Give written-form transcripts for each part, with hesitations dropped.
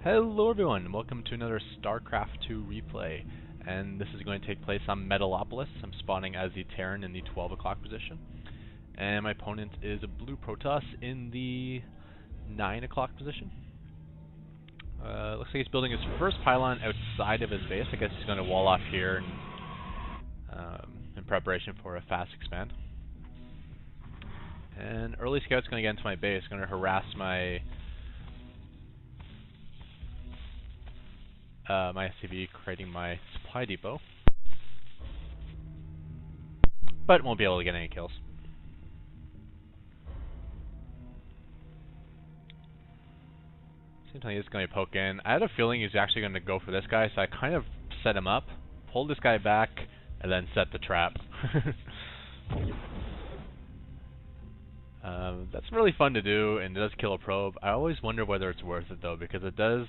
Hello everyone, and welcome to another Starcraft 2 replay, and this is going to take place on Metalopolis. I'm spawning as the Terran in the 12 o'clock position, and my opponent is a blue Protoss in the 9 o'clock position. Looks like he's building his first pylon outside of his base. I guess he's going to wall off here in preparation for a fast expand. And early scout's going to get into my base, going to harass my my SCV, creating my supply depot, but won't be able to get any kills. Seems like he's going to poke in. I had a feeling he's actually going to go for this guy, so I kind of set him up, pulled this guy back, and then set the trap. That's really fun to do, and it does kill a probe. I always wonder whether it's worth it though, because it does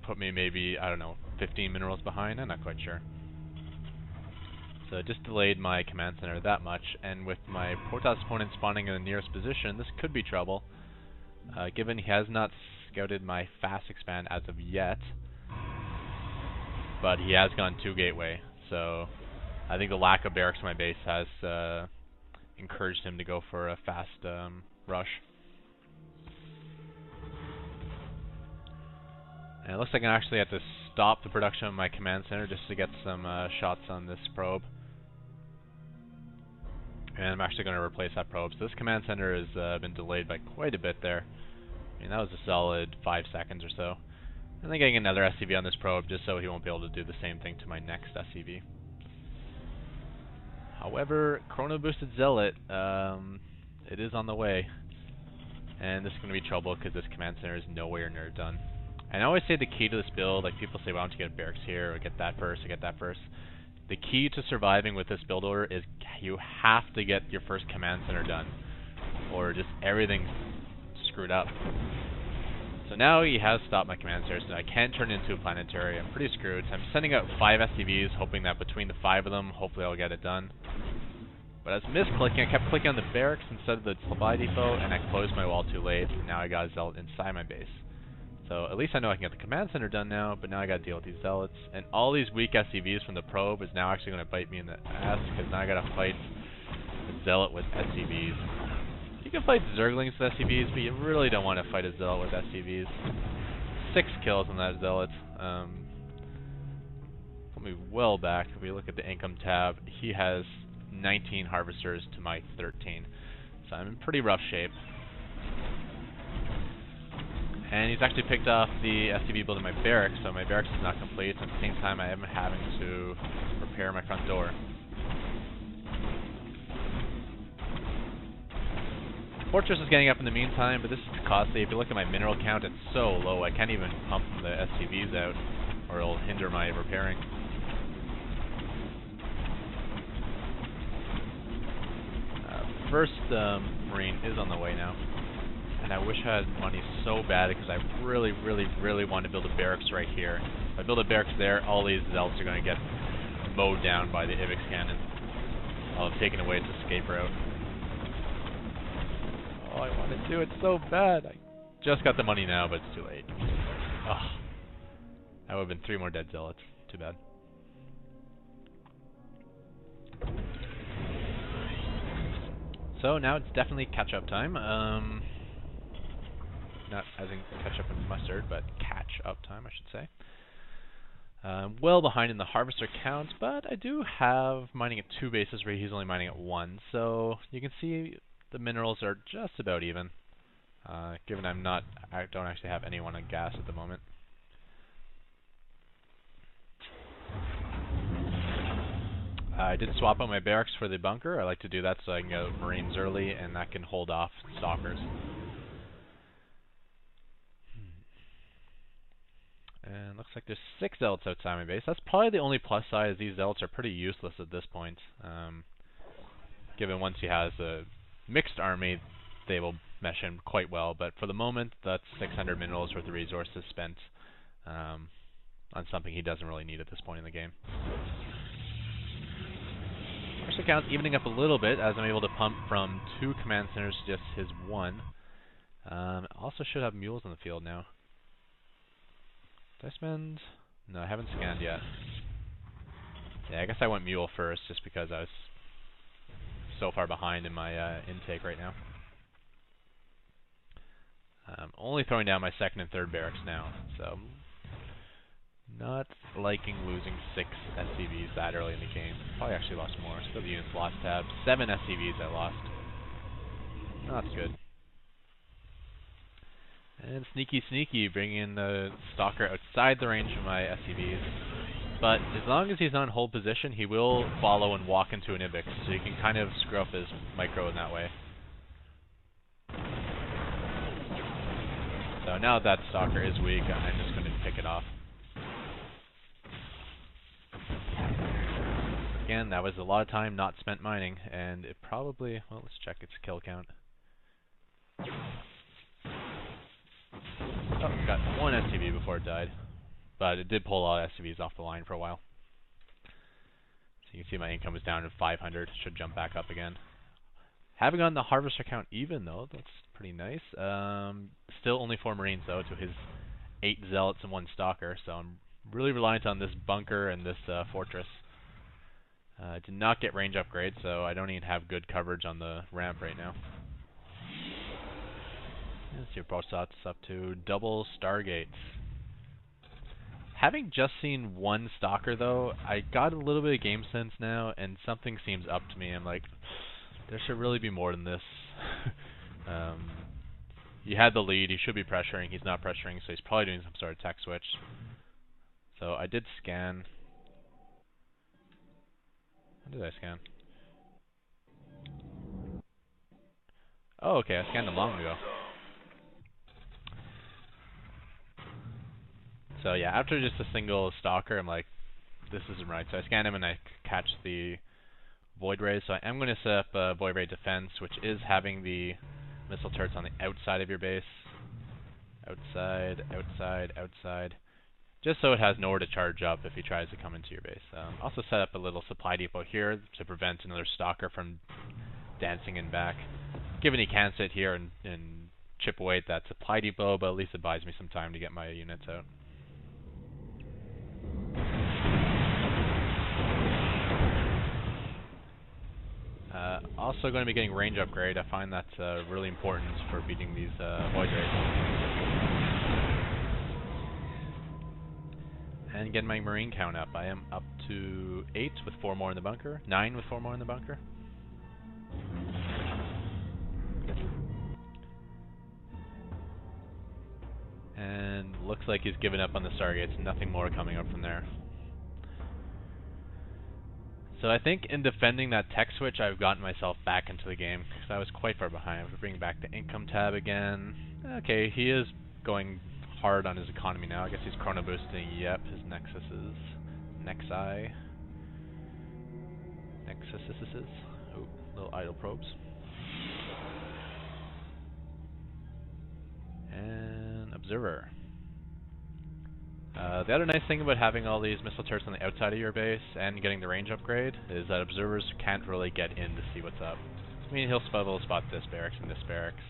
put me maybe, I don't know, 15 minerals behind. I'm not quite sure. So it just delayed my command center that much, and with my Protoss opponent spawning in the nearest position, this could be trouble. Given he has not scouted my fast expand as of yet, but he has gone 2 gateway, so I think the lack of barracks in my base has encouraged him to go for a fast rush. And it looks like I actually have to stop the production of my command center just to get some shots on this probe. And I'm actually going to replace that probe. So this command center has been delayed by quite a bit there. I mean, that was a solid 5 seconds or so. And then getting another SCV on this probe just so he won't be able to do the same thing to my next SCV. However, Chrono Boosted Zealot, it is on the way. And this is going to be trouble because this command center is nowhere near done. And I always say the key to this build, like people say, why don't you get barracks here, or get that first, or get that first. The key to surviving with this build order is you have to get your first command center done, or just everything's screwed up. So now he has stopped my command center, so I can't turn it into a planetary. I'm pretty screwed. So I'm sending out 5 SCVs, hoping that between the 5 of them, hopefully I'll get it done. But I was misclicking. I kept clicking on the barracks instead of the supply depot, and I closed my wall too late, and now I got a Zealot inside my base. So at least I know I can get the command center done now, but now I gotta deal with these Zealots. And all these weak SCVs from the probe is now actually gonna bite me in the ass, because now I gotta fight the Zealot with SCVs. You can fight Zerglings with SCVs, but you really don't want to fight a Zealot with SCVs. 6 kills on that Zealot. Put me well back. If we look at the income tab, he has 19 harvesters to my 13. So I'm in pretty rough shape. And he's actually picked off the SCV building my barracks, so my barracks is not complete. At the same time, I am having to repair my front door. Fortress is getting up in the meantime, but this is costly. If you look at my mineral count, it's so low, I can't even pump the SCVs out, or it'll hinder my repairing. First Marine is on the way now. And I wish I had money so bad because I really, really, really want to build a barracks right here. If I build a barracks there, all these Zealots are going to get mowed down by the Ivix cannon. I'll have taken away its escape route. Oh, I want to do it so bad. I just got the money now, but it's too late. Ugh. That would have been 3 more dead Zealots. Too bad. So now it's definitely catch-up time. Not as in ketchup and mustard, but catch-up time, I should say. Well behind in the harvester count, but I do have mining at 2 bases where he's only mining at 1, so you can see the minerals are just about even. Given I don't actually have anyone on gas at the moment. I did swap out my barracks for the bunker. I like to do that so I can get Marines early, and that can hold off stalkers. And looks like there's 6 Zealots outside my base. That's probably the only plus side, is these Zealots are pretty useless at this point. Given once he has a mixed army, they will mesh in quite well. But for the moment, that's 600 minerals worth of resources spent on something he doesn't really need at this point in the game. Harvester count's evening up a little bit as I'm able to pump from 2 command centers to just his 1. Also should have mules in the field now. Did I spend? No, I haven't scanned yet. Yeah, I guess I went mule first just because I was so far behind in my intake right now. I'm only throwing down my second and third barracks now, so not liking losing 6 SCVs that early in the game. Probably actually lost more. Still the units lost tab. 7 SCVs I lost. Not good. And sneaky, bringing in the Stalker outside the range of my SCVs. But as long as he's on hold position, he will follow and walk into an Ibix, so you can kind of screw up his micro in that way. So now that Stalker is weak, I'm just going to pick it off. Again, that was a lot of time not spent mining, and it probably, well, let's check its kill count. Oh, got 1 SCV before it died. But it did pull a lot of SCVs off the line for a while. So you can see my income is down to 500. Should jump back up again. Haven't gotten the harvester count even though. That's pretty nice. Still only 4 Marines though to his 8 Zealots and 1 Stalker. So I'm really reliant on this bunker and this fortress. Did not get range upgrade, so I don't even have good coverage on the ramp right now. Let's see what Protoss up to. Double Stargates. Having just seen 1 Stalker though, I got a little bit of game sense now, and something seems up to me. I'm like, there should really be more than this. He had the lead, he should be pressuring, he's not pressuring, so he's probably doing some sort of tech switch. So I did scan. When did I scan? Oh, okay, I scanned him long ago. So yeah, after just a single Stalker, I'm like, this isn't right. So I scan him and I catch the Void Rays. So I am going to set up a Void Ray defense, which is having the missile turrets on the outside of your base. Outside, outside, outside. Just so it has nowhere to charge up if he tries to come into your base. Also set up a little supply depot here to prevent another Stalker from dancing in back. Given he can sit here and chip away at that supply depot, but at least it buys me some time to get my units out. Also going to be getting range upgrade. I find that's really important for beating these Void Rays. And getting my Marine count up. I am up to 8 with 4 more in the bunker. 9 with 4 more in the bunker. And looks like he's given up on the Stargates. Nothing more coming up from there. So I think in defending that tech switch, I've gotten myself back into the game, because I was quite far behind. We're bringing back the income tab again. Okay, he is going hard on his economy now. I guess he's chrono boosting. Yep, his Nexuses. Nexi. Nexuses. Oh, little idle probes. And Observer. The other nice thing about having all these missile turrets on the outside of your base and getting the range upgrade is that observers can't really get in to see what's up. I mean, he'll spot this barracks and this barracks.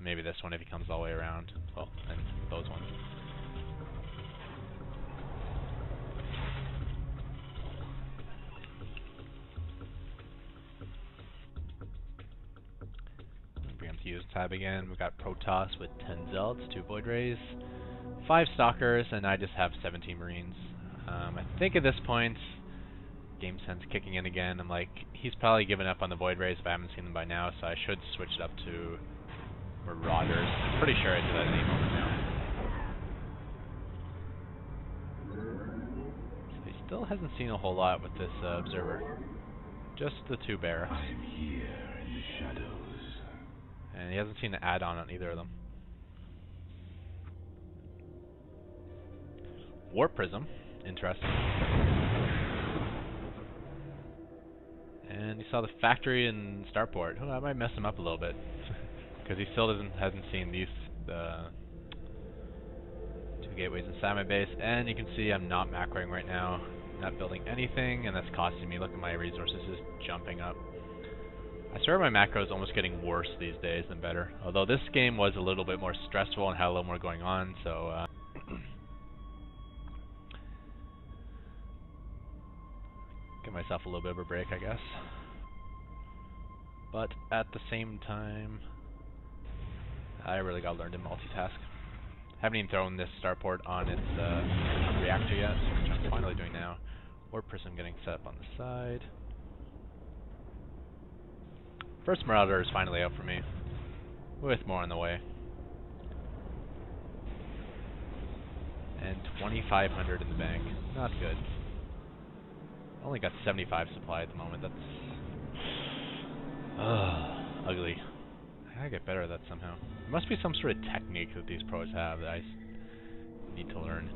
Maybe this one if he comes all the way around. Well, and those ones. Bring him to use tab again. We've got Protoss with 10 Zealots, 2 Void Rays, 5 Stalkers, and I just have 17 Marines. I think at this point, game sense kicking in again. I'm like, he's probably given up on the Void Rays if I haven't seen them by now, so I should switch it up to Marauders. I'm pretty sure I do that at any moment now. So he still hasn't seen a whole lot with this Observer. Just the 2 barracks. I'm here in the shadows. And he hasn't seen the add-on on either of them. Warp Prism, interesting. And you saw the factory in Starport. Oh, I might mess him up a little bit, because he still hasn't seen these 2 gateways inside my base. And you can see I'm not macroing right now, not building anything, and that's costing me. Look at my resources just jumping up. I swear my macro is almost getting worse these days than better. Although this game was a little bit more stressful and had a little more going on, so. Give myself a little bit of a break, I guess. But at the same time, I really gotta learn to multitask. Haven't even thrown this starport on its reactor yet, which I'm finally doing now. Warp prism getting set up on the side. First Marauder is finally out for me, with more on the way. And 2,500 in the bank. Not good. Only got 75 supply at the moment. That's ugly. I gotta get better at that somehow. There must be some sort of technique that these pros have that I need to learn.